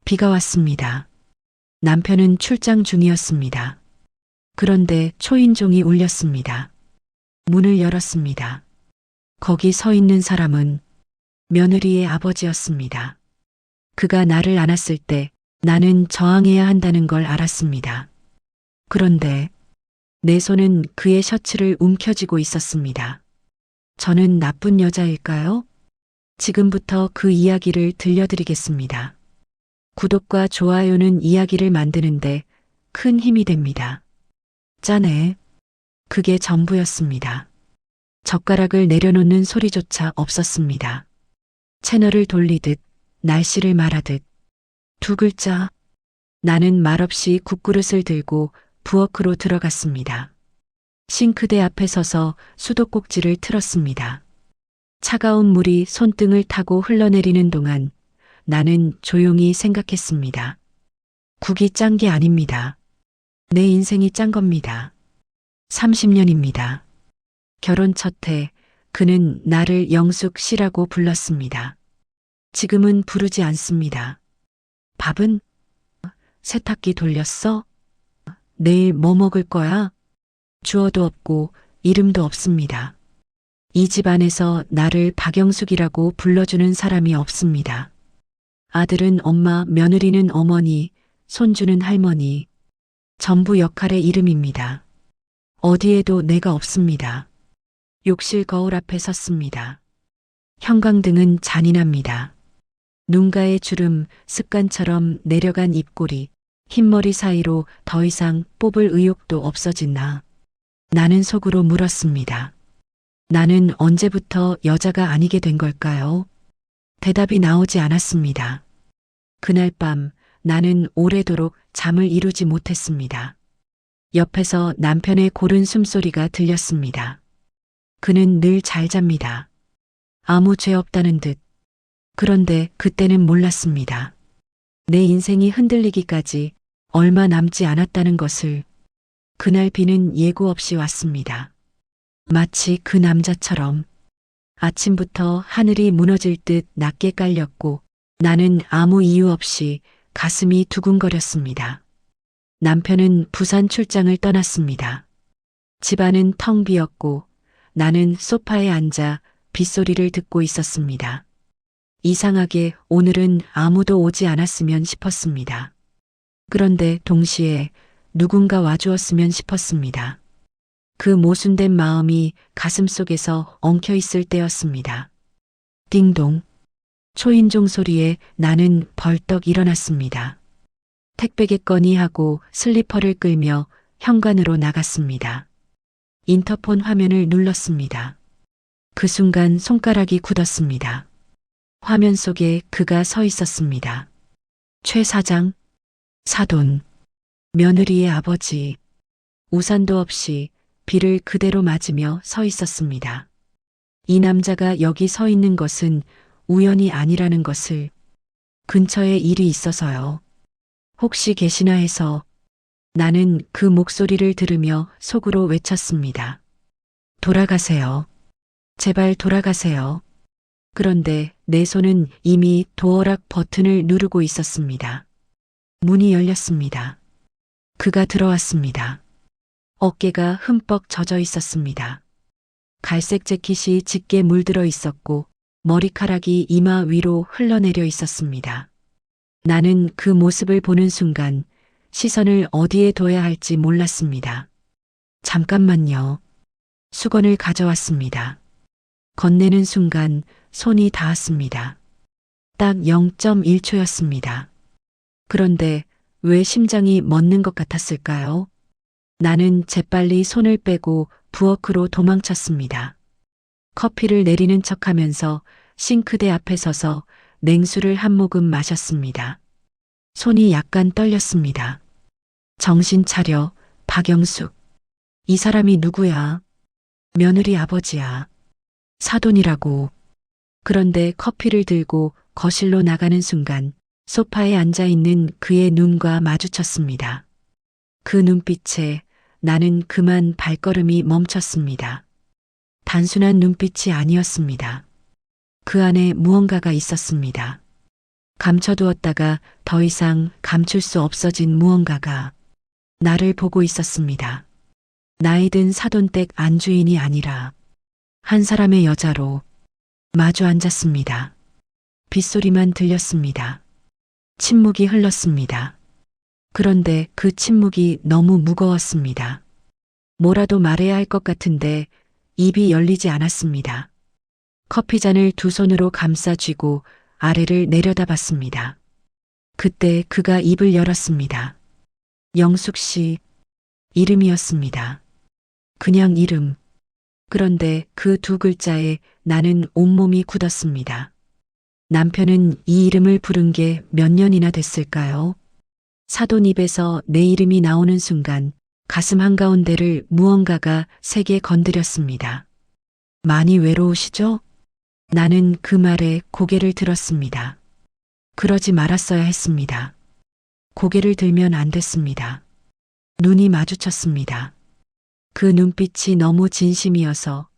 비가 왔습니다. 남편은 출장 중이었습니다. 그런데 초인종이 울렸습니다. 문을 열었습니다. 거기 서 있는 사람은 며느리의 아버지였습니다. 그가 나를 안았을 때 나는 저항해야 한다는 걸 알았습니다. 그런데 내 손은 그의 셔츠를 움켜쥐고 있었습니다. 저는 나쁜 여자일까요? 지금부터 그 이야기를 들려드리겠습니다. 구독과 좋아요는 이야기를 만드는데 큰 힘이 됩니다. 짠해. 그게 전부였습니다. 젓가락을 내려놓는 소리조차 없었습니다. 채널을 돌리듯 날씨를 말하듯 두 글자. 나는 말없이 국그릇을 들고 부엌으로 들어갔습니다. 싱크대 앞에 서서 수도꼭지를 틀었습니다. 차가운 물이 손등을 타고 흘러내리는 동안 나는 조용히 생각했습니다. 국이 짠 게 아닙니다. 내 인생이 짠 겁니다. 30년입니다. 결혼 첫 해 그는 나를 영숙 씨라고 불렀습니다. 지금은 부르지 않습니다. 밥은? 세탁기 돌렸어? 내일 뭐 먹을 거야? 주어도 없고 이름도 없습니다. 이 집 안에서 나를 박영숙이라고 불러주는 사람이 없습니다. 아들은 엄마, 며느리는 어머니, 손주는 할머니. 전부 역할의 이름입니다. 어디에도 내가 없습니다. 욕실 거울 앞에 섰습니다. 형광등은 잔인합니다. 눈가의 주름, 습관처럼 내려간 입꼬리, 흰머리 사이로 더 이상 뽑을 의욕도 없어진 나. 나는 속으로 물었습니다. 나는 언제부터 여자가 아니게 된 걸까요? 대답이 나오지 않았습니다. 그날 밤 나는 오래도록 잠을 이루지 못했습니다. 옆에서 남편의 고른 숨소리가 들렸습니다. 그는 늘 잘 잡니다. 아무 죄 없다는 듯. 그런데 그때는 몰랐습니다. 내 인생이 흔들리기까지 얼마 남지 않았다는 것을. 그날 비는 예고 없이 왔습니다. 마치 그 남자처럼 아침부터 하늘이 무너질 듯 낮게 깔렸고 나는 아무 이유 없이 가슴이 두근거렸습니다. 남편은 부산 출장을 떠났습니다. 집안은 텅 비었고 나는 소파에 앉아 빗소리를 듣고 있었습니다. 이상하게 오늘은 아무도 오지 않았으면 싶었습니다. 그런데 동시에 누군가 와주었으면 싶었습니다. 그 모순된 마음이 가슴속에서 엉켜있을 때였습니다. 띵동. 초인종 소리에 나는 벌떡 일어났습니다. 택배겠거니 하고 슬리퍼를 끌며 현관으로 나갔습니다. 인터폰 화면을 눌렀습니다. 그 순간 손가락이 굳었습니다. 화면 속에 그가 서 있었습니다. 최 사장, 사돈, 며느리의 아버지, 우산도 없이 비를 그대로 맞으며 서 있었습니다. 이 남자가 여기 서 있는 것은 우연이 아니라는 것을. 근처에 일이 있어서요. 혹시 계시나 해서. 나는 그 목소리를 들으며 속으로 외쳤습니다. 돌아가세요. 제발 돌아가세요. 그런데 내 손은 이미 도어락 버튼을 누르고 있었습니다. 문이 열렸습니다. 그가 들어왔습니다. 어깨가 흠뻑 젖어 있었습니다. 갈색 재킷이 짙게 물들어 있었고 머리카락이 이마 위로 흘러내려 있었습니다. 나는 그 모습을 보는 순간 시선을 어디에 둬야 할지 몰랐습니다. 잠깐만요. 수건을 가져왔습니다. 건네는 순간 손이 닿았습니다. 딱 0.1초였습니다. 그런데 왜 심장이 멎는 것 같았을까요? 나는 재빨리 손을 빼고 부엌으로 도망쳤습니다. 커피를 내리는 척하면서 싱크대 앞에 서서 냉수를 한 모금 마셨습니다. 손이 약간 떨렸습니다. 정신 차려, 박영숙. 이 사람이 누구야? 며느리 아버지야. 사돈이라고. 그런데 커피를 들고 거실로 나가는 순간 소파에 앉아있는 그의 눈과 마주쳤습니다. 그 눈빛에 나는 그만 발걸음이 멈췄습니다. 단순한 눈빛이 아니었습니다. 그 안에 무언가가 있었습니다. 감춰두었다가 더 이상 감출 수 없어진 무언가가 나를 보고 있었습니다. 나이 든 사돈댁 안주인이 아니라 한 사람의 여자로 마주 앉았습니다. 빗소리만 들렸습니다. 침묵이 흘렀습니다. 그런데 그 침묵이 너무 무거웠습니다. 뭐라도 말해야 할 것 같은데 입이 열리지 않았습니다. 커피잔을 두 손으로 감싸 쥐고 아래를 내려다봤습니다. 그때 그가 입을 열었습니다. 영숙 씨 이름이었습니다. 그냥 이름. 그런데 그 두 글자에 나는 온몸이 굳었습니다. 남편은 이 이름을 부른 게 몇 년이나 됐을까요? 사돈 입에서 내 이름이 나오는 순간 가슴 한가운데를 무언가가 세게 건드렸습니다. 많이 외로우시죠? 나는 그 말에 고개를 들었습니다. 그러지 말았어야 했습니다. 고개를 들면 안 됐습니다. 눈이 마주쳤습니다. 그 눈빛이 너무 진심이어서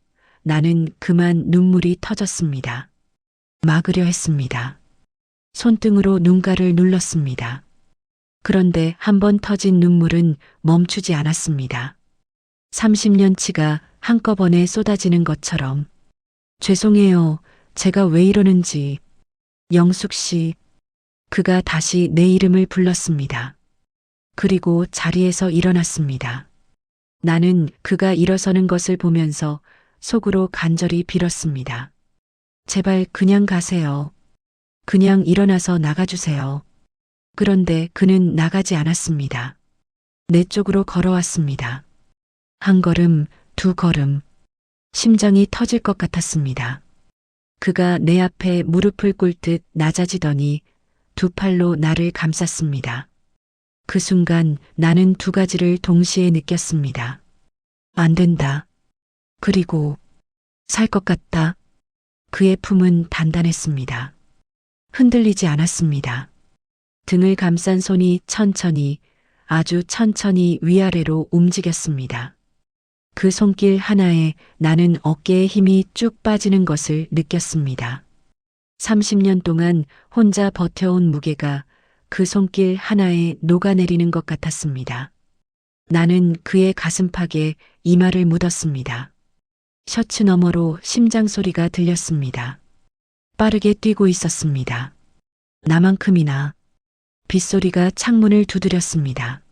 나는 그만 눈물이 터졌습니다. 막으려 했습니다. 손등으로 눈가를 눌렀습니다. 그런데 한 번 터진 눈물은 멈추지 않았습니다. 30년치가 한꺼번에 쏟아지는 것처럼. 죄송해요. 제가 왜 이러는지. 영숙 씨. 그가 다시 내 이름을 불렀습니다. 그리고 자리에서 일어났습니다. 나는 그가 일어서는 것을 보면서 속으로 간절히 빌었습니다. 제발 그냥 가세요. 그냥 일어나서 나가주세요. 그런데 그는 나가지 않았습니다. 내 쪽으로 걸어왔습니다. 한 걸음, 두 걸음. 심장이 터질 것 같았습니다. 그가 내 앞에 무릎을 꿇듯 낮아지더니 두 팔로 나를 감쌌습니다. 그 순간 나는 두 가지를 동시에 느꼈습니다. 안 된다. 그리고 살 것 같다. 그의 품은 단단했습니다. 흔들리지 않았습니다. 등을 감싼 손이 천천히, 아주 천천히 위아래로 움직였습니다. 그 손길 하나에 나는 어깨에 힘이 쭉 빠지는 것을 느꼈습니다. 30년 동안 혼자 버텨온 무게가 그 손길 하나에 녹아내리는 것 같았습니다. 나는 그의 가슴팍에 이마를 묻었습니다. 셔츠 너머로 심장 소리가 들렸습니다. 빠르게 뛰고 있었습니다. 나만큼이나. 빗소리가 창문을 두드렸습니다.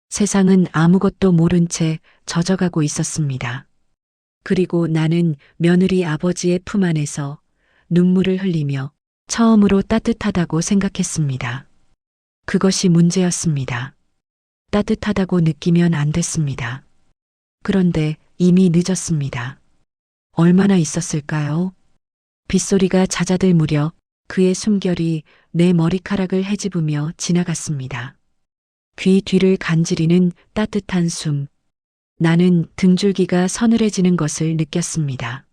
세상은 아무것도 모른 채 젖어가고 있었습니다. 그리고 나는 며느리 아버지의 품 안에서 눈물을 흘리며 처음으로 따뜻하다고 생각했습니다. 그것이 문제였습니다. 따뜻하다고 느끼면 안 됐습니다. 그런데 이미 늦었습니다. 얼마나 있었을까요? 빗소리가 잦아들 무렵 그의 숨결이 내 머리카락을 헤집으며 지나갔습니다. 귀 뒤를 간지리는 따뜻한 숨. 나는 등줄기가 서늘해지는 것을 느꼈습니다.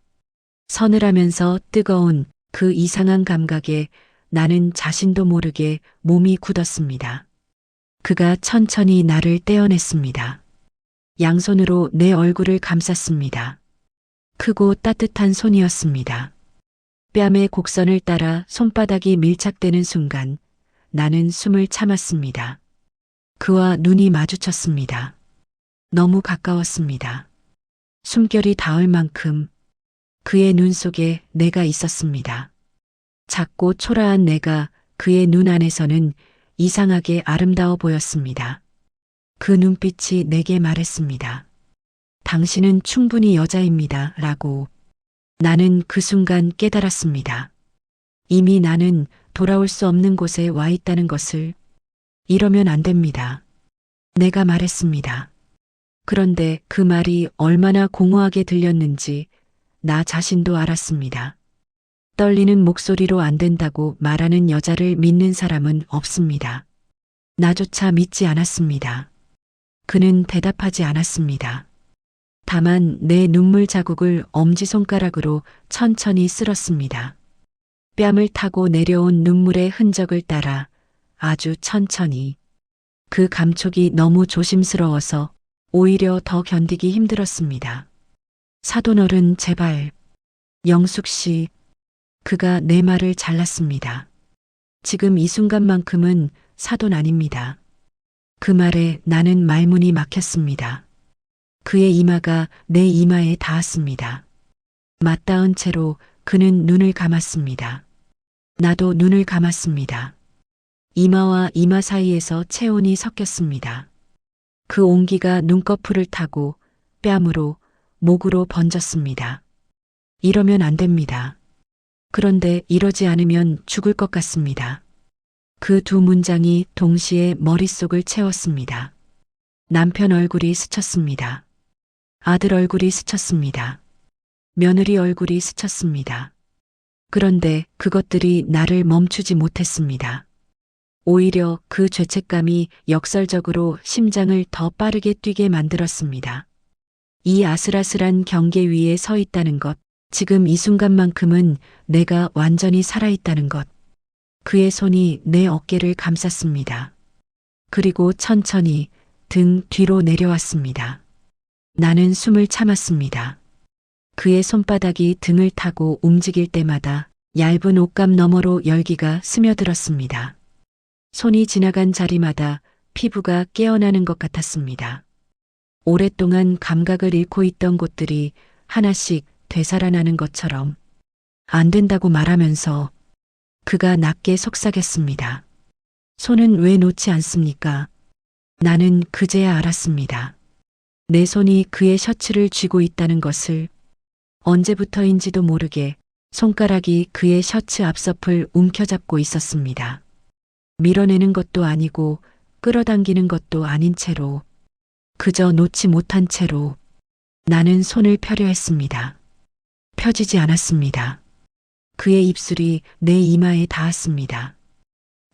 서늘하면서 뜨거운 그 이상한 감각에 나는 자신도 모르게 몸이 굳었습니다. 그가 천천히 나를 떼어냈습니다. 양손으로 내 얼굴을 감쌌습니다. 크고 따뜻한 손이었습니다. 뺨의 곡선을 따라 손바닥이 밀착되는 순간 나는 숨을 참았습니다. 그와 눈이 마주쳤습니다. 너무 가까웠습니다. 숨결이 닿을 만큼 그의 눈 속에 내가 있었습니다. 작고 초라한 내가 그의 눈 안에서는 이상하게 아름다워 보였습니다. 그 눈빛이 내게 말했습니다. 당신은 충분히 여자입니다. 라고. 나는 그 순간 깨달았습니다. 이미 나는 돌아올 수 없는 곳에 와 있다는 것을. 이러면 안 됩니다. 내가 말했습니다. 그런데 그 말이 얼마나 공허하게 들렸는지 나 자신도 알았습니다. 떨리는 목소리로 안 된다고 말하는 여자를 믿는 사람은 없습니다. 나조차 믿지 않았습니다. 그는 대답하지 않았습니다. 다만 내 눈물 자국을 엄지손가락으로 천천히 쓸었습니다. 뺨을 타고 내려온 눈물의 흔적을 따라 아주 천천히. 그 감촉이 너무 조심스러워서 오히려 더 견디기 힘들었습니다. 사돈어른 제발. 영숙 씨. 그가 내 말을 잘랐습니다. 지금 이 순간만큼은 사돈 아닙니다. 그 말에 나는 말문이 막혔습니다. 그의 이마가 내 이마에 닿았습니다. 맞닿은 채로 그는 눈을 감았습니다. 나도 눈을 감았습니다. 이마와 이마 사이에서 체온이 섞였습니다. 그 온기가 눈꺼풀을 타고 뺨으로, 목으로 번졌습니다. 이러면 안 됩니다. 그런데 이러지 않으면 죽을 것 같습니다. 그 두 문장이 동시에 머릿속을 채웠습니다. 남편 얼굴이 스쳤습니다. 아들 얼굴이 스쳤습니다. 며느리 얼굴이 스쳤습니다. 그런데 그것들이 나를 멈추지 못했습니다. 오히려 그 죄책감이 역설적으로 심장을 더 빠르게 뛰게 만들었습니다. 이 아슬아슬한 경계 위에 서 있다는 것, 지금 이 순간만큼은 내가 완전히 살아있다는 것. 그의 손이 내 어깨를 감쌌습니다. 그리고 천천히 등 뒤로 내려왔습니다. 나는 숨을 참았습니다. 그의 손바닥이 등을 타고 움직일 때마다 얇은 옷감 너머로 열기가 스며들었습니다. 손이 지나간 자리마다 피부가 깨어나는 것 같았습니다. 오랫동안 감각을 잃고 있던 곳들이 하나씩 되살아나는 것처럼 안 된다고 말하면서 그가 낮게 속삭였습니다. 손은 왜 놓지 않습니까? 나는 그제야 알았습니다. 내 손이 그의 셔츠를 쥐고 있다는 것을. 언제부터인지도 모르게 손가락이 그의 셔츠 앞섭을 움켜잡고 있었습니다. 밀어내는 것도 아니고 끌어당기는 것도 아닌 채로, 그저 놓지 못한 채로 나는 손을 펴려 했습니다. 펴지지 않았습니다. 그의 입술이 내 이마에 닿았습니다.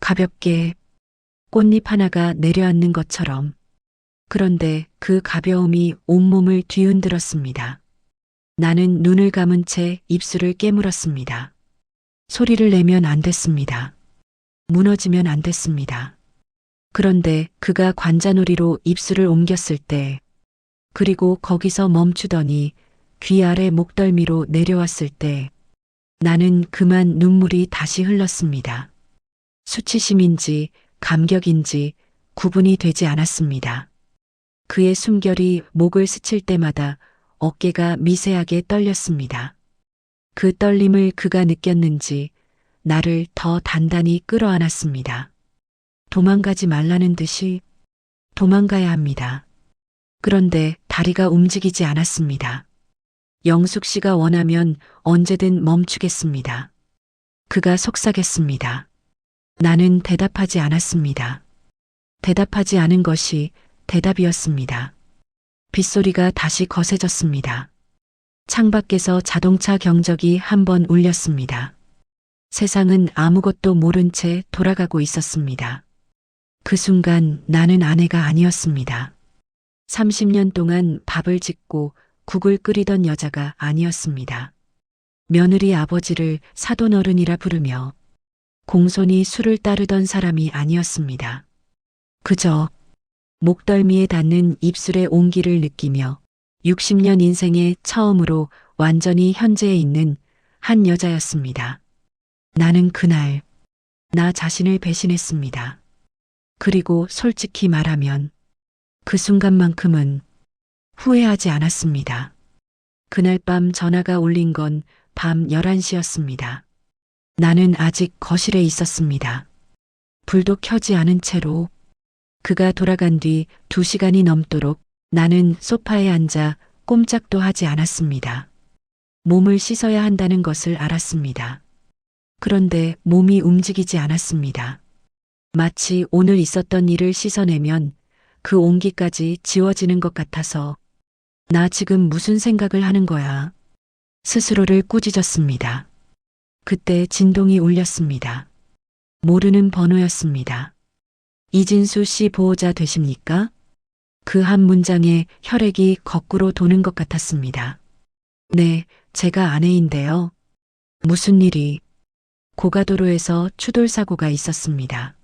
가볍게 꽃잎 하나가 내려앉는 것처럼. 그런데 그 가벼움이 온몸을 뒤흔들었습니다. 나는 눈을 감은 채 입술을 깨물었습니다. 소리를 내면 안 됐습니다. 무너지면 안 됐습니다. 그런데 그가 관자놀이로 입술을 옮겼을 때, 그리고 거기서 멈추더니 귀 아래 목덜미로 내려왔을 때, 나는 그만 눈물이 다시 흘렀습니다. 수치심인지 감격인지 구분이 되지 않았습니다. 그의 숨결이 목을 스칠 때마다 어깨가 미세하게 떨렸습니다. 그 떨림을 그가 느꼈는지 나를 더 단단히 끌어안았습니다. 도망가지 말라는 듯이 도망가야 합니다. 그런데 다리가 움직이지 않았습니다. 영숙 씨가 원하면 언제든 멈추겠습니다. 그가 속삭였습니다. 나는 대답하지 않았습니다. 대답하지 않은 것이 대답이었습니다. 빗소리가 다시 거세졌습니다. 창밖에서 자동차 경적이 한 번 울렸습니다. 세상은 아무것도 모른 채 돌아가고 있었습니다. 그 순간 나는 아내가 아니었습니다. 30년 동안 밥을 짓고 국을 끓이던 여자가 아니었습니다. 며느리 아버지를 사돈어른이라 부르며 공손히 술을 따르던 사람이 아니었습니다. 그저 목덜미에 닿는 입술의 온기를 느끼며 60년 인생에 처음으로 완전히 현재에 있는 한 여자였습니다. 나는 그날 나 자신을 배신했습니다. 그리고 솔직히 말하면 그 순간만큼은 후회하지 않았습니다. 그날 밤 전화가 울린 건 밤 11시였습니다. 나는 아직 거실에 있었습니다. 불도 켜지 않은 채로. 그가 돌아간 뒤 2시간이 넘도록 나는 소파에 앉아 꼼짝도 하지 않았습니다. 몸을 씻어야 한다는 것을 알았습니다. 그런데 몸이 움직이지 않았습니다. 마치 오늘 있었던 일을 씻어내면 그 온기까지 지워지는 것 같아서 나 지금 무슨 생각을 하는 거야? 스스로를 꾸짖었습니다. 그때 진동이 울렸습니다. 모르는 번호였습니다. 이진수 씨 보호자 되십니까? 그 한 문장에 혈액이 거꾸로 도는 것 같았습니다. 네, 제가 아내인데요. 무슨 일이? 고가도로에서 추돌사고가 있었습니다.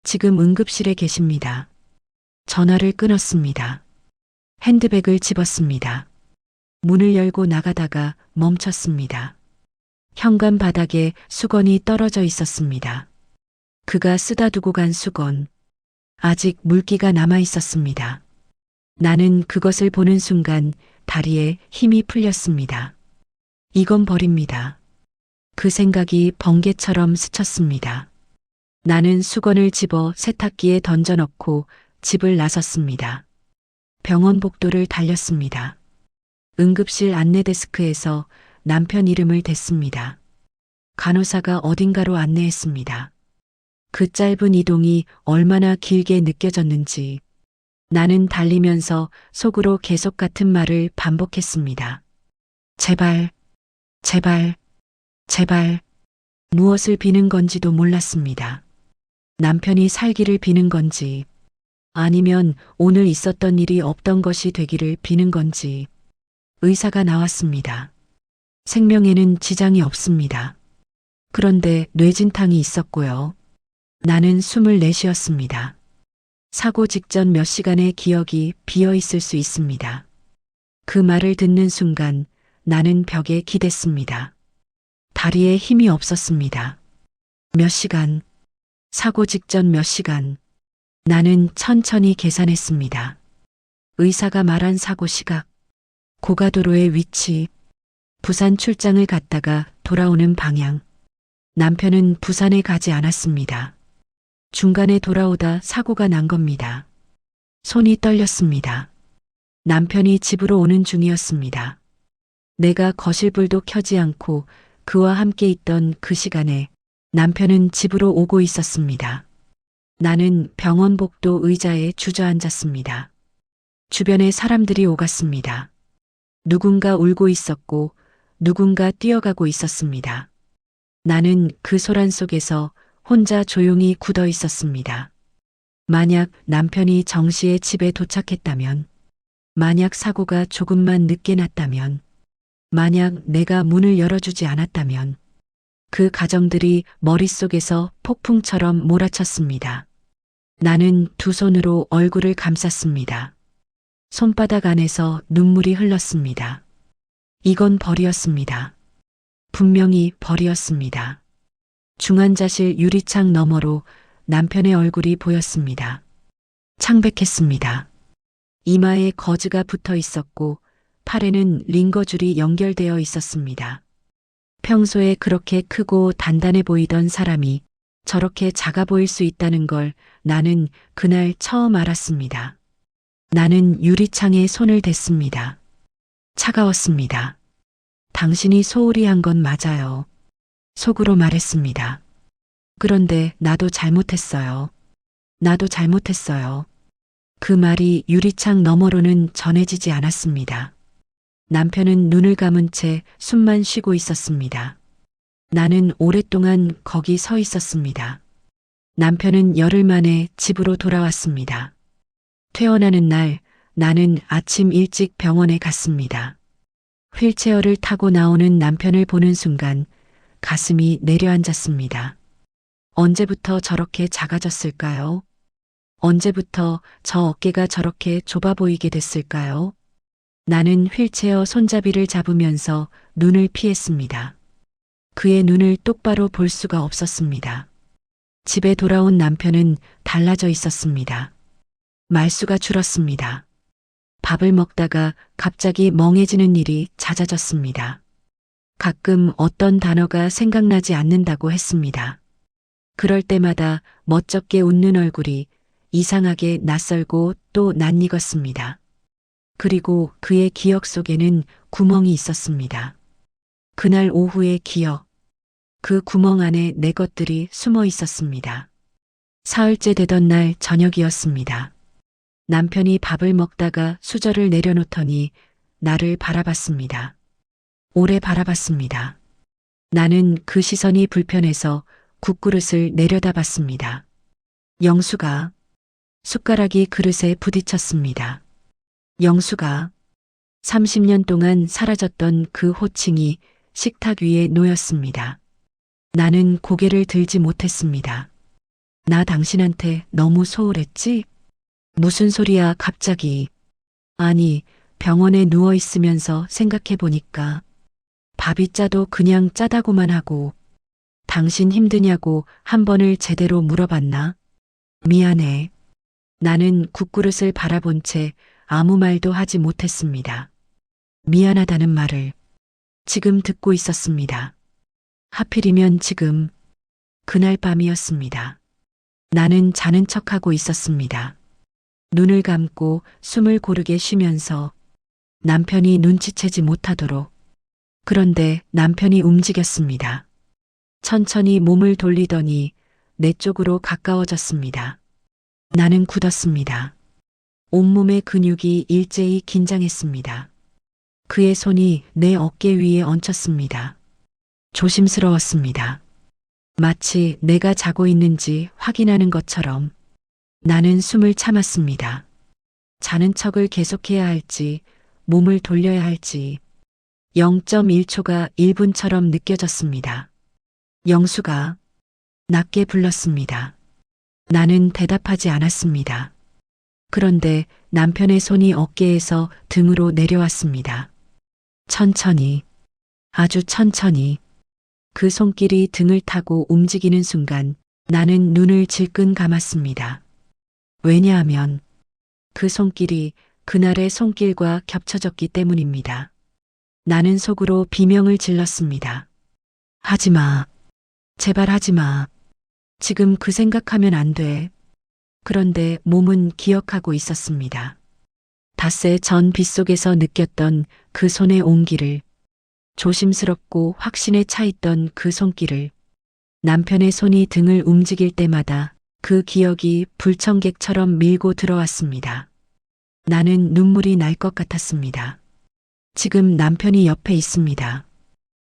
지금 응급실에 계십니다. 전화를 끊었습니다. 핸드백을 집었습니다. 문을 열고 나가다가 멈췄습니다. 현관 바닥에 수건이 떨어져 있었습니다. 그가 쓰다 두고 간 수건. 아직 물기가 남아 있었습니다. 나는 그것을 보는 순간 다리에 힘이 풀렸습니다. 이건 버립니다. 그 생각이 번개처럼 스쳤습니다. 나는 수건을 집어 세탁기에 던져넣고 집을 나섰습니다. 병원 복도를 달렸습니다. 응급실 안내 데스크에서 남편 이름을 댔습니다. 간호사가 어딘가로 안내했습니다. 그 짧은 이동이 얼마나 길게 느껴졌는지 나는 달리면서 속으로 계속 같은 말을 반복했습니다. 제발, 제발, 제발. 무엇을 비는 건지도 몰랐습니다. 남편이 살기를 비는 건지, 아니면 오늘 있었던 일이 없던 것이 되기를 비는 건지. 의사가 나왔습니다. 생명에는 지장이 없습니다. 그런데 뇌진탕이 있었고요. 나는 숨을 내쉬었습니다. 사고 직전 몇 시간의 기억이 비어 있을 수 있습니다. 그 말을 듣는 순간 나는 벽에 기댔습니다. 다리에 힘이 없었습니다. 몇 시간, 사고 직전 몇 시간, 나는 천천히 계산했습니다. 의사가 말한 사고 시각, 고가도로의 위치, 부산 출장을 갔다가 돌아오는 방향. 남편은 부산에 가지 않았습니다. 중간에 돌아오다 사고가 난 겁니다. 손이 떨렸습니다. 남편이 집으로 오는 중이었습니다. 내가 거실불도 켜지 않고 그와 함께 있던 그 시간에 남편은 집으로 오고 있었습니다. 나는 병원 복도 의자에 주저앉았습니다. 주변에 사람들이 오갔습니다. 누군가 울고 있었고 누군가 뛰어가고 있었습니다. 나는 그 소란 속에서 혼자 조용히 굳어 있었습니다. 만약 남편이 정시에 집에 도착했다면, 만약 사고가 조금만 늦게 났다면, 만약 내가 문을 열어주지 않았다면, 그 가정들이 머릿속에서 폭풍처럼 몰아쳤습니다. 나는 두 손으로 얼굴을 감쌌습니다. 손바닥 안에서 눈물이 흘렀습니다. 이건 벌이었습니다. 분명히 벌이었습니다. 중환자실 유리창 너머로 남편의 얼굴이 보였습니다. 창백했습니다. 이마에 거즈가 붙어 있었고 팔에는 링거줄이 연결되어 있었습니다. 평소에 그렇게 크고 단단해 보이던 사람이 저렇게 작아 보일 수 있다는 걸 나는 그날 처음 알았습니다. 나는 유리창에 손을 댔습니다. 차가웠습니다. 당신이 소홀히 한 건 맞아요. 속으로 말했습니다. 그런데 나도 잘못했어요. 나도 잘못했어요. 그 말이 유리창 너머로는 전해지지 않았습니다. 남편은 눈을 감은 채 숨만 쉬고 있었습니다. 나는 오랫동안 거기 서 있었습니다. 남편은 열흘 만에 집으로 돌아왔습니다. 퇴원하는 날 나는 아침 일찍 병원에 갔습니다. 휠체어를 타고 나오는 남편을 보는 순간 가슴이 내려앉았습니다. 언제부터 저렇게 작아졌을까요? 언제부터 저 어깨가 저렇게 좁아 보이게 됐을까요? 나는 휠체어 손잡이를 잡으면서 눈을 피했습니다. 그의 눈을 똑바로 볼 수가 없었습니다. 집에 돌아온 남편은 달라져 있었습니다. 말수가 줄었습니다. 밥을 먹다가 갑자기 멍해지는 일이 잦아졌습니다. 가끔 어떤 단어가 생각나지 않는다고 했습니다. 그럴 때마다 멋쩍게 웃는 얼굴이 이상하게 낯설고 또 낯익었습니다. 그리고 그의 기억 속에는 구멍이 있었습니다. 그날 오후의 기억. 그 구멍 안에 내 것들이 숨어 있었습니다. 사흘째 되던 날 저녁이었습니다. 남편이 밥을 먹다가 수저를 내려놓더니 나를 바라봤습니다. 오래 바라봤습니다. 나는 그 시선이 불편해서 국그릇을 내려다봤습니다. 영수가. 숟가락이 그릇에 부딪혔습니다. 영수가. 30년 동안 사라졌던 그 호칭이 식탁 위에 놓였습니다. 나는 고개를 들지 못했습니다. 나 당신한테 너무 소홀했지? 무슨 소리야 갑자기. 아니, 병원에 누워 있으면서 생각해 보니까 밥이 짜도 그냥 짜다고만 하고 당신 힘드냐고 한 번을 제대로 물어봤나? 미안해. 나는 국그릇을 바라본 채 아무 말도 하지 못했습니다. 미안하다는 말을 지금 듣고 있었습니다. 하필이면 지금 그날 밤이었습니다. 나는 자는 척하고 있었습니다. 눈을 감고 숨을 고르게 쉬면서 남편이 눈치채지 못하도록. 그런데 남편이 움직였습니다. 천천히 몸을 돌리더니 내 쪽으로 가까워졌습니다. 나는 굳었습니다. 온몸의 근육이 일제히 긴장했습니다. 그의 손이 내 어깨 위에 얹혔습니다. 조심스러웠습니다. 마치 내가 자고 있는지 확인하는 것처럼. 나는 숨을 참았습니다. 자는 척을 계속해야 할지, 몸을 돌려야 할지. 0.1초가 1분처럼 느껴졌습니다. 영수가 낮게 불렀습니다. 나는 대답하지 않았습니다. 그런데 남편의 손이 어깨에서 등으로 내려왔습니다. 천천히, 아주 천천히. 그 손길이 등을 타고 움직이는 순간 나는 눈을 질끈 감았습니다. 왜냐하면 그 손길이 그날의 손길과 겹쳐졌기 때문입니다. 나는 속으로 비명을 질렀습니다. 하지 마. 제발 하지 마. 지금 그 생각하면 안 돼. 그런데 몸은 기억하고 있었습니다. 닷새 전 빗속에서 느꼈던 그 손의 온기를, 조심스럽고 확신에 차 있던 그 손길을, 남편의 손이 등을 움직일 때마다 그 기억이 불청객처럼 밀고 들어왔습니다. 나는 눈물이 날 것 같았습니다. 지금 남편이 옆에 있습니다.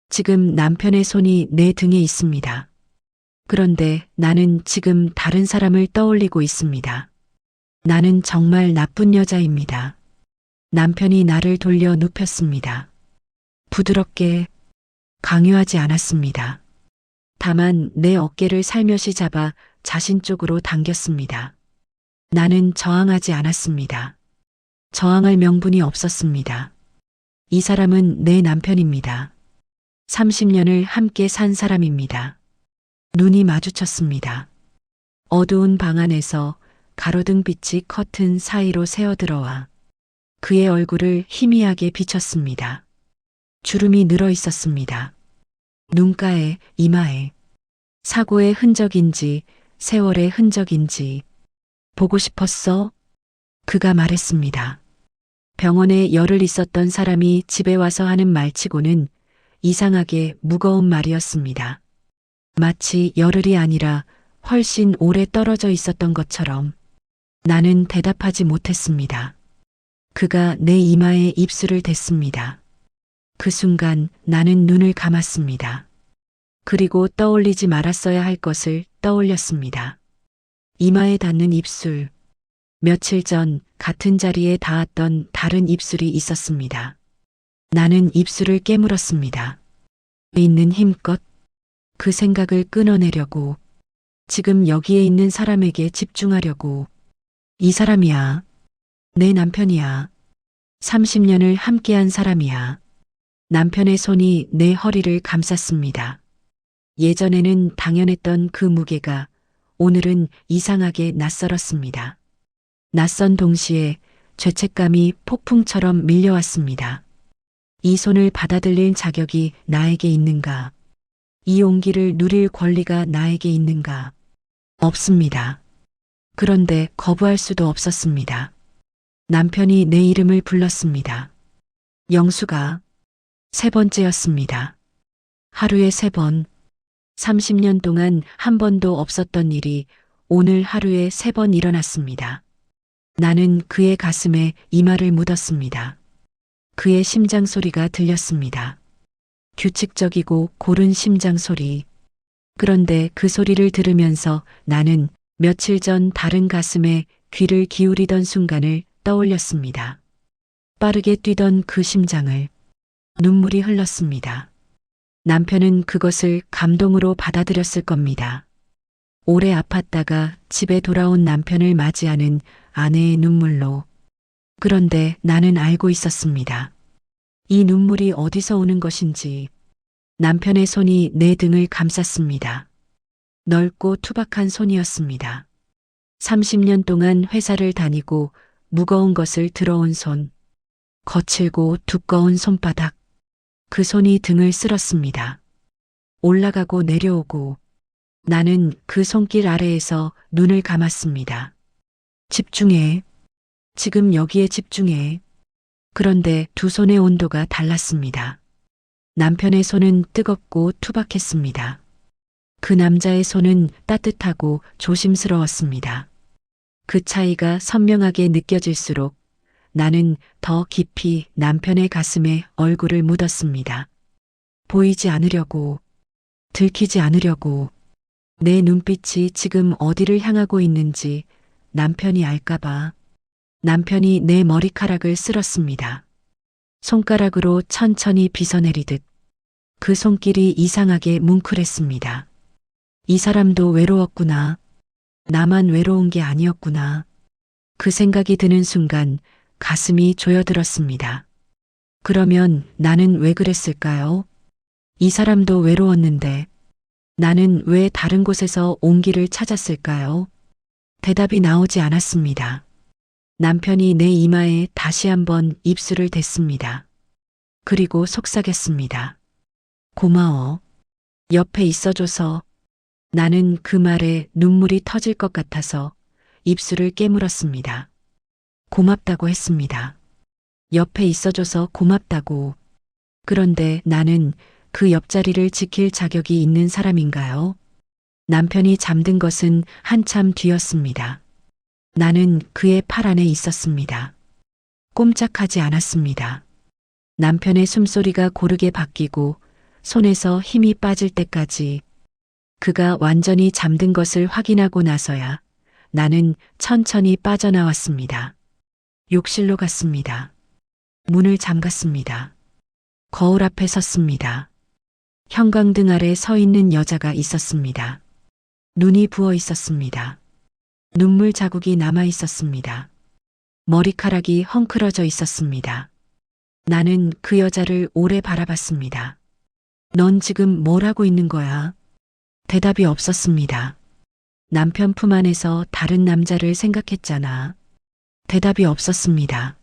지금 남편의 손이 내 등에 있습니다. 그런데 나는 지금 다른 사람을 떠올리고 있습니다. 나는 정말 나쁜 여자입니다. 남편이 나를 돌려 눕혔습니다. 부드럽게, 강요하지 않았습니다. 다만 내 어깨를 살며시 잡아 자신 쪽으로 당겼습니다. 나는 저항하지 않았습니다. 저항할 명분이 없었습니다. 이 사람은 내 남편입니다. 30년을 함께 산 사람입니다. 눈이 마주쳤습니다. 어두운 방 안에서 가로등 빛이 커튼 사이로 새어들어와 그의 얼굴을 희미하게 비쳤습니다. 주름이 늘어 있었습니다. 눈가에, 이마에. 사고의 흔적인지 세월의 흔적인지. 보고 싶었어? 그가 말했습니다. 병원에 열흘 있었던 사람이 집에 와서 하는 말치고는 이상하게 무거운 말이었습니다. 마치 열흘이 아니라 훨씬 오래 떨어져 있었던 것처럼. 나는 대답하지 못했습니다. 그가 내 이마에 입술을 댔습니다. 그 순간 나는 눈을 감았습니다. 그리고 떠올리지 말았어야 할 것을 떠올렸습니다. 이마에 닿는 입술. 며칠 전 같은 자리에 닿았던 다른 입술이 있었습니다. 나는 입술을 깨물었습니다. 있는 힘껏 그 생각을 끊어내려고, 지금 여기에 있는 사람에게 집중하려고. 이 사람이야. 내 남편이야. 30년을 함께한 사람이야. 남편의 손이 내 허리를 감쌌습니다. 예전에는 당연했던 그 무게가 오늘은 이상하게 낯설었습니다. 낯선 동시에 죄책감이 폭풍처럼 밀려왔습니다. 이 손을 받아들일 자격이 나에게 있는가? 이 온기를 누릴 권리가 나에게 있는가? 없습니다. 그런데 거부할 수도 없었습니다. 남편이 내 이름을 불렀습니다. 영수가 3번째였습니다. 하루에 3번. 30년 동안 한 번도 없었던 일이 오늘 하루에 3번 일어났습니다. 나는 그의 가슴에 이마를 묻었습니다. 그의 심장 소리가 들렸습니다. 규칙적이고 고른 심장 소리. 그런데 그 소리를 들으면서 나는 며칠 전 다른 가슴에 귀를 기울이던 순간을 떠올렸습니다. 빠르게 뛰던 그 심장을. 눈물이 흘렀습니다. 남편은 그것을 감동으로 받아들였을 겁니다. 오래 아팠다가 집에 돌아온 남편을 맞이하는 아내의 눈물로. 그런데 나는 알고 있었습니다. 이 눈물이 어디서 오는 것인지, 남편의 손이 내 등을 감쌌습니다. 넓고 투박한 손이었습니다. 30년 동안 회사를 다니고 무거운 것을 들어온 손, 거칠고 두꺼운 손바닥, 그 손이 등을 쓸었습니다. 올라가고 내려오고 나는 그 손길 아래에서 눈을 감았습니다. 집중해. 지금 여기에 집중해. 그런데 두 손의 온도가 달랐습니다. 남편의 손은 뜨겁고 투박했습니다. 그 남자의 손은 따뜻하고 조심스러웠습니다. 그 차이가 선명하게 느껴질수록 나는 더 깊이 남편의 가슴에 얼굴을 묻었습니다. 보이지 않으려고, 들키지 않으려고, 내 눈빛이 지금 어디를 향하고 있는지 남편이 알까봐. 남편이 내 머리카락을 쓸었습니다. 손가락으로 천천히 빗어내리듯 그 손길이 이상하게 뭉클했습니다. 이 사람도 외로웠구나. 나만 외로운 게 아니었구나. 그 생각이 드는 순간 가슴이 조여들었습니다. 그러면 나는 왜 그랬을까요? 이 사람도 외로웠는데 나는 왜 다른 곳에서 온기를 찾았을까요? 대답이 나오지 않았습니다. 남편이 내 이마에 다시 한번 입술을 댔습니다. 그리고 속삭였습니다. 고마워. 옆에 있어줘서. 나는 그 말에 눈물이 터질 것 같아서 입술을 깨물었습니다. 고맙다고 했습니다. 옆에 있어줘서 고맙다고. 그런데 나는 그 옆자리를 지킬 자격이 있는 사람인가요? 남편이 잠든 것은 한참 뒤였습니다. 나는 그의 팔 안에 있었습니다. 꼼짝하지 않았습니다. 남편의 숨소리가 고르게 바뀌고 손에서 힘이 빠질 때까지 그가 완전히 잠든 것을 확인하고 나서야 나는 천천히 빠져나왔습니다. 욕실로 갔습니다. 문을 잠갔습니다. 거울 앞에 섰습니다. 형광등 아래 서 있는 여자가 있었습니다. 눈이 부어 있었습니다. 눈물 자국이 남아 있었습니다. 머리카락이 헝클어져 있었습니다. 나는 그 여자를 오래 바라봤습니다. 넌 지금 뭘 하고 있는 거야? 대답이 없었습니다. 남편 품 안에서 다른 남자를 생각했잖아. 대답이 없었습니다.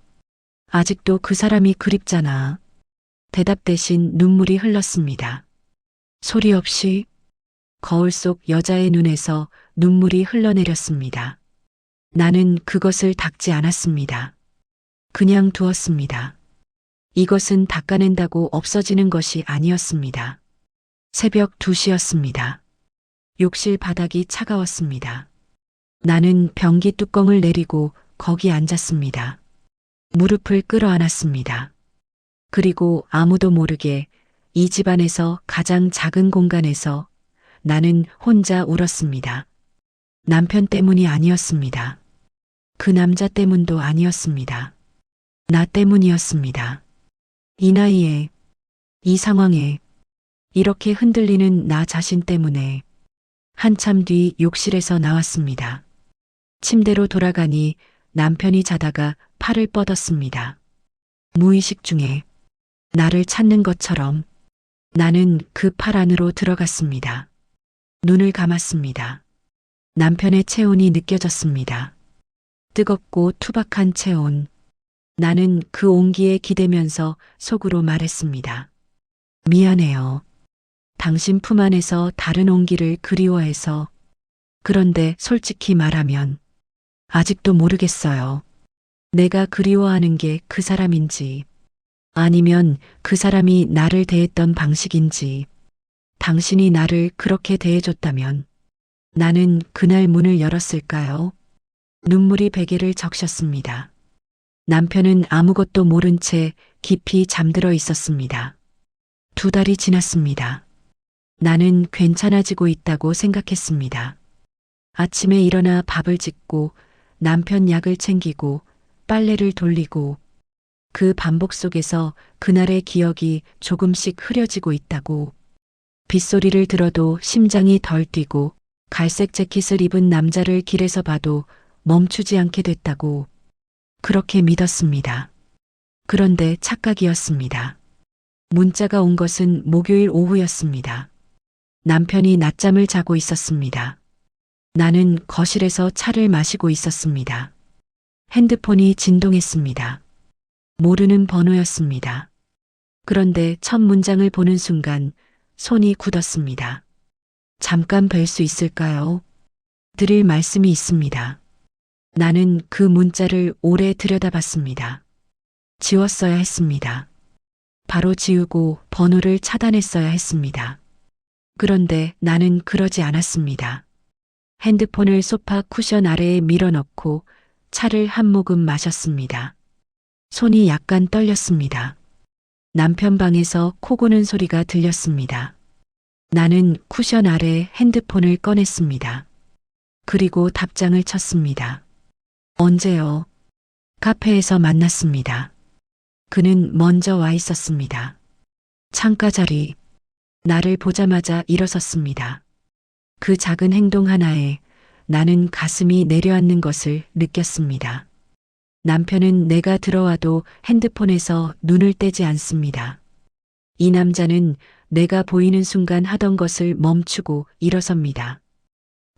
아직도 그 사람이 그립잖아. 대답 대신 눈물이 흘렀습니다. 소리 없이 거울 속 여자의 눈에서 눈물이 흘러내렸습니다. 나는 그것을 닦지 않았습니다. 그냥 두었습니다. 이것은 닦아낸다고 없어지는 것이 아니었습니다. 새벽 2시였습니다. 욕실 바닥이 차가웠습니다. 나는 변기 뚜껑을 내리고 거기 앉았습니다. 무릎을 끌어안았습니다. 그리고 아무도 모르게 이 집안에서 가장 작은 공간에서 나는 혼자 울었습니다. 남편 때문이 아니었습니다. 그 남자 때문도 아니었습니다. 나 때문이었습니다. 이 나이에, 이 상황에, 이렇게 흔들리는 나 자신 때문에 한참 뒤 욕실에서 나왔습니다. 침대로 돌아가니 남편이 자다가 팔을 뻗었습니다. 무의식 중에 나를 찾는 것처럼 나는 그 팔 안으로 들어갔습니다. 눈을 감았습니다. 남편의 체온이 느껴졌습니다. 뜨겁고 투박한 체온. 나는 그 온기에 기대면서 속으로 말했습니다. 미안해요. 당신 품 안에서 다른 온기를 그리워해서. 그런데 솔직히 말하면 아직도 모르겠어요. 내가 그리워하는 게 그 사람인지 아니면 그 사람이 나를 대했던 방식인지. 당신이 나를 그렇게 대해줬다면 나는 그날 문을 열었을까요? 눈물이 베개를 적셨습니다. 남편은 아무것도 모른 채 깊이 잠들어 있었습니다. 2달이 지났습니다. 나는 괜찮아지고 있다고 생각했습니다. 아침에 일어나 밥을 짓고 남편 약을 챙기고 빨래를 돌리고 그 반복 속에서 그날의 기억이 조금씩 흐려지고 있다고. 빗소리를 들어도 심장이 덜 뛰고 갈색 재킷을 입은 남자를 길에서 봐도 멈추지 않게 됐다고. 그렇게 믿었습니다. 그런데 착각이었습니다. 문자가 온 것은 목요일 오후였습니다. 남편이 낮잠을 자고 있었습니다. 나는 거실에서 차를 마시고 있었습니다. 핸드폰이 진동했습니다. 모르는 번호였습니다. 그런데 첫 문장을 보는 순간 손이 굳었습니다. 잠깐 뵐 수 있을까요? 드릴 말씀이 있습니다. 나는 그 문자를 오래 들여다봤습니다. 지웠어야 했습니다. 바로 지우고 번호를 차단했어야 했습니다. 그런데 나는 그러지 않았습니다. 핸드폰을 소파 쿠션 아래에 밀어넣고 차를 한 모금 마셨습니다. 손이 약간 떨렸습니다. 남편 방에서 코 고는 소리가 들렸습니다. 나는 쿠션 아래 핸드폰을 꺼냈습니다. 그리고 답장을 쳤습니다. 언제요? 카페에서 만났습니다. 그는 먼저 와 있었습니다. 창가 자리. 나를 보자마자 일어섰습니다. 그 작은 행동 하나에 나는 가슴이 내려앉는 것을 느꼈습니다. 남편은 내가 들어와도 핸드폰에서 눈을 떼지 않습니다. 이 남자는 내가 보이는 순간 하던 것을 멈추고 일어섭니다.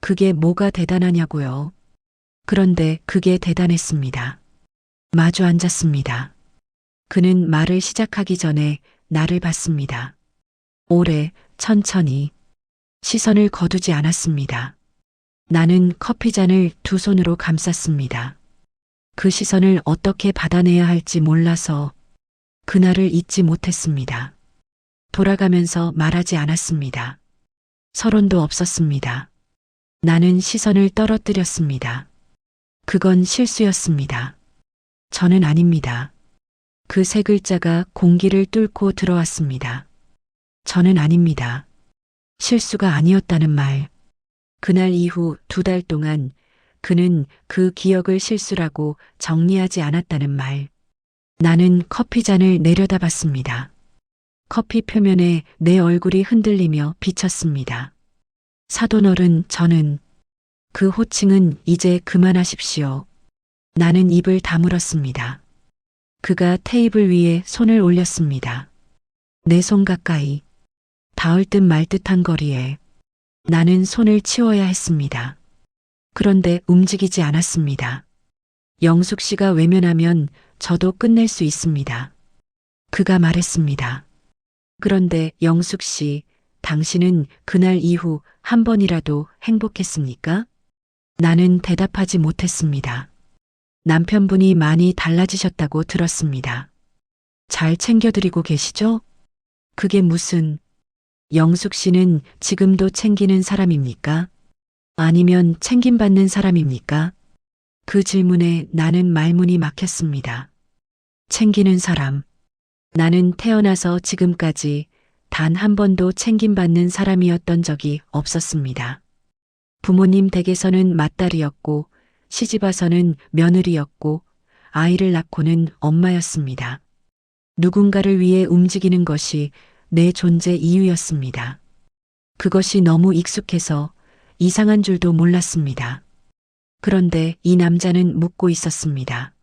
그게 뭐가 대단하냐고요? 그런데 그게 대단했습니다. 마주 앉았습니다. 그는 말을 시작하기 전에 나를 봤습니다. 오래, 천천히. 시선을 거두지 않았습니다. 나는 커피잔을 두 손으로 감쌌습니다. 그 시선을 어떻게 받아내야 할지 몰라서 그날을 잊지 못했습니다. 돌아가면서 말하지 않았습니다. 서론도 없었습니다. 나는 시선을 떨어뜨렸습니다. 그건 실수였습니다. 저는 아닙니다. 그 세 글자가 공기를 뚫고 들어왔습니다. 저는 아닙니다. 실수가 아니었다는 말. 그날 이후 2달 동안 그는 그 기억을 실수라고 정리하지 않았다는 말. 나는 커피잔을 내려다봤습니다. 커피 표면에 내 얼굴이 흔들리며 비쳤습니다. 사돈어른, 저는 그 호칭은 이제 그만하십시오. 나는 입을 다물었습니다. 그가 테이블 위에 손을 올렸습니다. 내 손 가까이. 닿을 듯 말 듯한 거리에 나는 손을 치워야 했습니다. 그런데 움직이지 않았습니다. 영숙 씨가 외면하면 저도 끝낼 수 있습니다. 그가 말했습니다. 그런데 영숙 씨, 당신은 그날 이후 한 번이라도 행복했습니까? 나는 대답하지 못했습니다. 남편분이 많이 달라지셨다고 들었습니다. 잘 챙겨드리고 계시죠? 그게 무슨... 영숙 씨는 지금도 챙기는 사람입니까? 아니면 챙김받는 사람입니까? 그 질문에 나는 말문이 막혔습니다. 챙기는 사람. 나는 태어나서 지금까지 단 한 번도 챙김받는 사람이었던 적이 없었습니다. 부모님 댁에서는 맏딸이었고 시집 와서는 며느리였고 아이를 낳고는 엄마였습니다. 누군가를 위해 움직이는 것이 내 존재 이유였습니다. 그것이 너무 익숙해서 이상한 줄도 몰랐습니다. 그런데 이 남자는 묻고 있었습니다.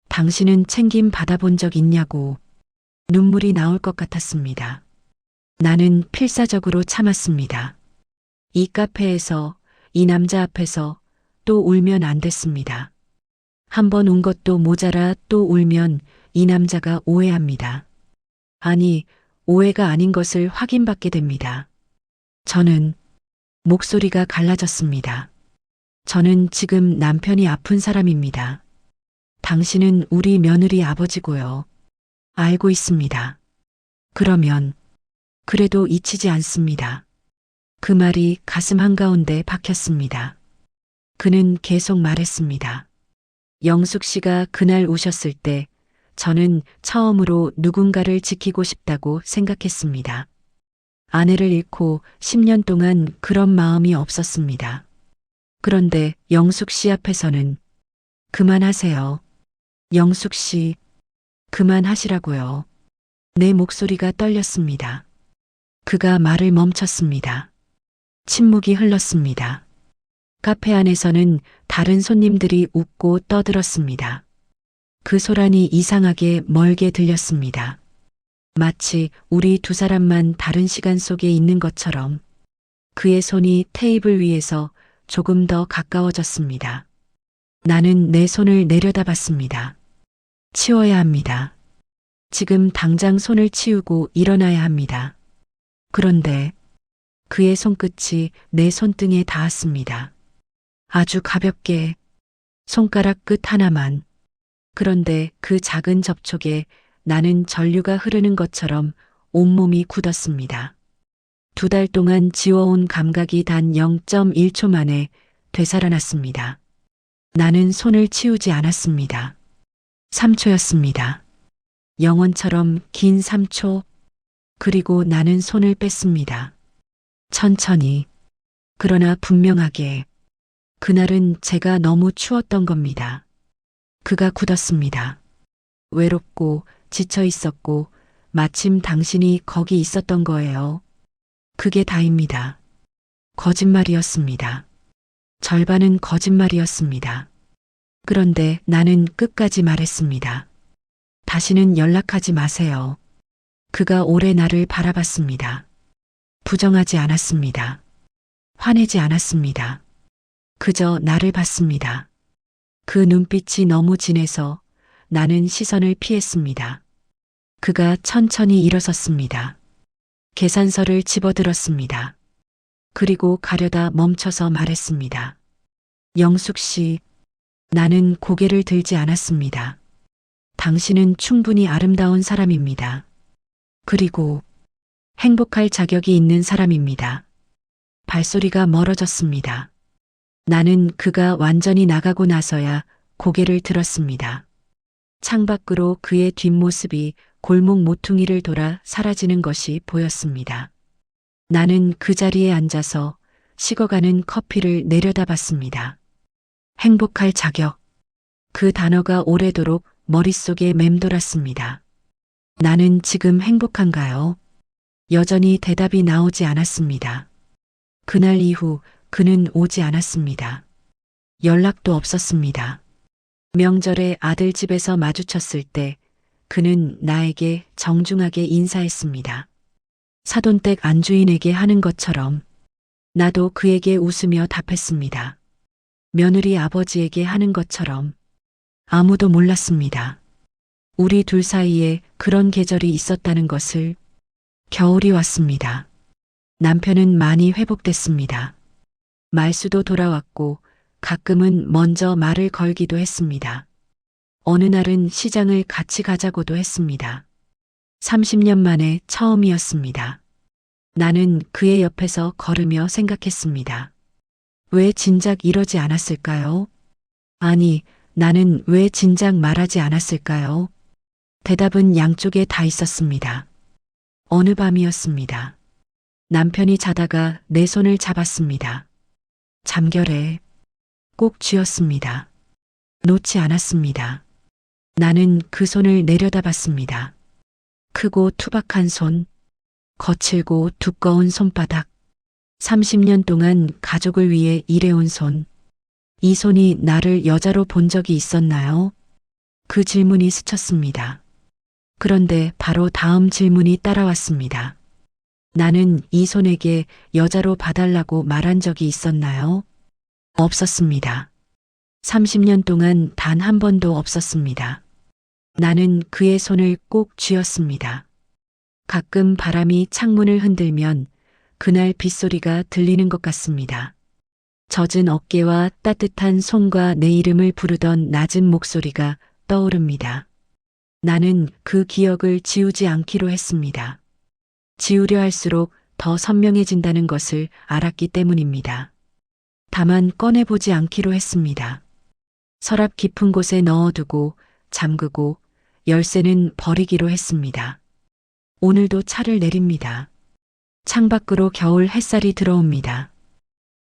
당신은 챙김 받아본 적 있냐고. 눈물이 나올 것 같았습니다. 나는 필사적으로 참았습니다. 이 카페에서, 이 남자 앞에서 또 울면 안 됐습니다. 한 번 운 것도 모자라 또 울면 이 남자가 오해합니다. 아니, 오해가 아닌 것을 확인받게 됩니다. 저는 목소리가 갈라졌습니다. 저는 지금 남편이 아픈 사람입니다. 당신은 우리 며느리 아버지고요. 알고 있습니다. 그러면 그래도 잊히지 않습니다. 그 말이 가슴 한가운데 박혔습니다. 그는 계속 말했습니다. 영숙 씨가 그날 우셨을 때 저는 처음으로 누군가를 지키고 싶다고 생각했습니다. 아내를 잃고 10년 동안 그런 마음이 없었습니다. 그런데 영숙 씨 앞에서는 그만하세요. 영숙 씨, 그만하시라고요. 내 목소리가 떨렸습니다. 그가 말을 멈췄습니다. 침묵이 흘렀습니다. 카페 안에서는 다른 손님들이 웃고 떠들었습니다. 그 소란이 이상하게 멀게 들렸습니다. 마치 우리 두 사람만 다른 시간 속에 있는 것처럼 그의 손이 테이블 위에서 조금 더 가까워졌습니다. 나는 내 손을 내려다봤습니다. 치워야 합니다. 지금 당장 손을 치우고 일어나야 합니다. 그런데 그의 손끝이 내 손등에 닿았습니다. 아주 가볍게 손가락 끝 하나만. 그런데 그 작은 접촉에 나는 전류가 흐르는 것처럼 온몸이 굳었습니다. 2달 동안 지워온 감각이 단 0.1초 만에 되살아났습니다. 나는 손을 치우지 않았습니다. 3초였습니다. 영원처럼 긴 3초. 그리고 나는 손을 뺐습니다. 천천히. 그러나 분명하게. 그날은 제가 너무 추웠던 겁니다. 그가 굳었습니다. 외롭고 지쳐 있었고 마침 당신이 거기 있었던 거예요. 그게 다입니다. 거짓말이었습니다. 절반은 거짓말이었습니다. 그런데 나는 끝까지 말했습니다. 다시는 연락하지 마세요. 그가 오래 나를 바라봤습니다. 부정하지 않았습니다. 화내지 않았습니다. 그저 나를 봤습니다. 그 눈빛이 너무 진해서 나는 시선을 피했습니다. 그가 천천히 일어섰습니다. 계산서를 집어들었습니다. 그리고 가려다 멈춰서 말했습니다. 영숙 씨, 나는 고개를 들지 않았습니다. 당신은 충분히 아름다운 사람입니다. 그리고 행복할 자격이 있는 사람입니다. 발소리가 멀어졌습니다. 나는 그가 완전히 나가고 나서야 고개를 들었습니다. 창밖으로 그의 뒷모습이 골목 모퉁이를 돌아 사라지는 것이 보였습니다. 나는 그 자리에 앉아서 식어가는 커피를 내려다봤습니다. 행복할 자격. 그 단어가 오래도록 머릿속에 맴돌았습니다. 나는 지금 행복한가요? 여전히 대답이 나오지 않았습니다. 그날 이후 그는 오지 않았습니다. 연락도 없었습니다. 명절에 아들 집에서 마주쳤을 때 그는 나에게 정중하게 인사했습니다. 사돈댁 안주인에게 하는 것처럼 나도 그에게 웃으며 답했습니다. 며느리 아버지에게 하는 것처럼 아무도 몰랐습니다. 우리 둘 사이에 그런 계절이 있었다는 것을. 겨울이 왔습니다. 남편은 많이 회복됐습니다. 말수도 돌아왔고 가끔은 먼저 말을 걸기도 했습니다. 어느 날은 시장을 같이 가자고도 했습니다. 30년 만에 처음이었습니다. 나는 그의 옆에서 걸으며 생각했습니다. 왜 진작 이러지 않았을까요? 아니, 나는 왜 진작 말하지 않았을까요? 대답은 양쪽에 다 있었습니다. 어느 밤이었습니다. 남편이 자다가 내 손을 잡았습니다. 잠결에 꼭 쥐었습니다. 놓지 않았습니다. 나는 그 손을 내려다봤습니다. 크고 투박한 손, 거칠고 두꺼운 손바닥, 30년 동안 가족을 위해 일해온 손. 이 손이 나를 여자로 본 적이 있었나요? 그 질문이 스쳤습니다. 그런데 바로 다음 질문이 따라왔습니다. 나는 이 손에게 여자로 봐달라고 말한 적이 있었나요? 없었습니다. 30년 동안 단 한 번도 없었습니다. 나는 그의 손을 꼭 쥐었습니다. 가끔 바람이 창문을 흔들면 그날 빗소리가 들리는 것 같습니다. 젖은 어깨와 따뜻한 손과 내 이름을 부르던 낮은 목소리가 떠오릅니다. 나는 그 기억을 지우지 않기로 했습니다. 지우려 할수록 더 선명해진다는 것을 알았기 때문입니다. 다만 꺼내보지 않기로 했습니다. 서랍 깊은 곳에 넣어두고 잠그고 열쇠는 버리기로 했습니다. 오늘도 차를 내립니다. 창밖으로 겨울 햇살이 들어옵니다.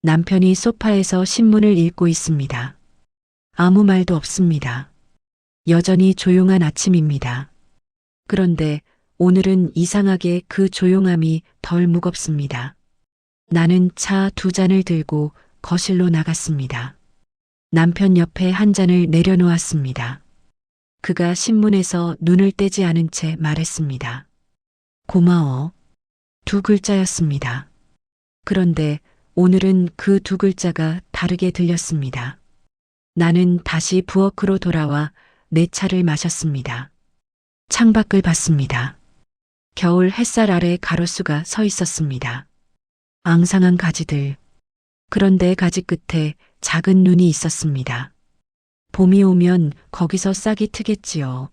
남편이 소파에서 신문을 읽고 있습니다. 아무 말도 없습니다. 여전히 조용한 아침입니다. 그런데 오늘은 이상하게 그 조용함이 덜 무겁습니다. 나는 차 2잔을 들고 거실로 나갔습니다. 남편 옆에 한 잔을 내려놓았습니다. 그가 신문에서 눈을 떼지 않은 채 말했습니다. 고마워. 두 글자였습니다. 그런데 오늘은 그 두 글자가 다르게 들렸습니다. 나는 다시 부엌으로 돌아와 내 차를 마셨습니다. 창밖을 봤습니다. 겨울 햇살 아래 가로수가 서 있었습니다. 앙상한 가지들. 그런데 가지 끝에 작은 눈이 있었습니다. 봄이 오면 거기서 싹이 트겠지요.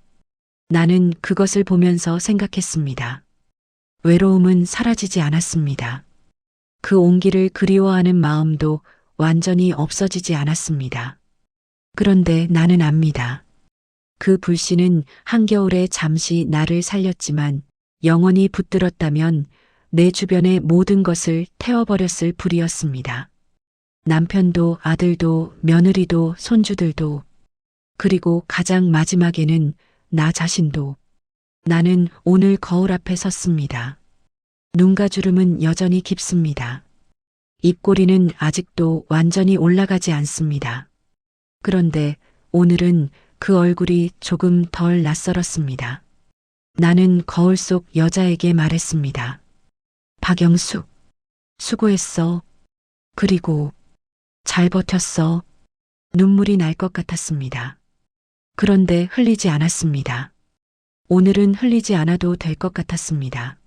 나는 그것을 보면서 생각했습니다. 외로움은 사라지지 않았습니다. 그 온기를 그리워하는 마음도 완전히 없어지지 않았습니다. 그런데 나는 압니다. 그 불씨는 한겨울에 잠시 나를 살렸지만 영원히 붙들었다면 내 주변의 모든 것을 태워버렸을 불이었습니다. 남편도 아들도 며느리도 손주들도 그리고 가장 마지막에는 나 자신도. 나는 오늘 거울 앞에 섰습니다. 눈가주름은 여전히 깊습니다. 입꼬리는 아직도 완전히 올라가지 않습니다. 그런데 오늘은 그 얼굴이 조금 덜 낯설었습니다. 나는 거울 속 여자에게 말했습니다. 박영숙, 수고했어. 그리고 잘 버텼어. 눈물이 날 것 같았습니다. 그런데 흘리지 않았습니다. 오늘은 흘리지 않아도 될 것 같았습니다.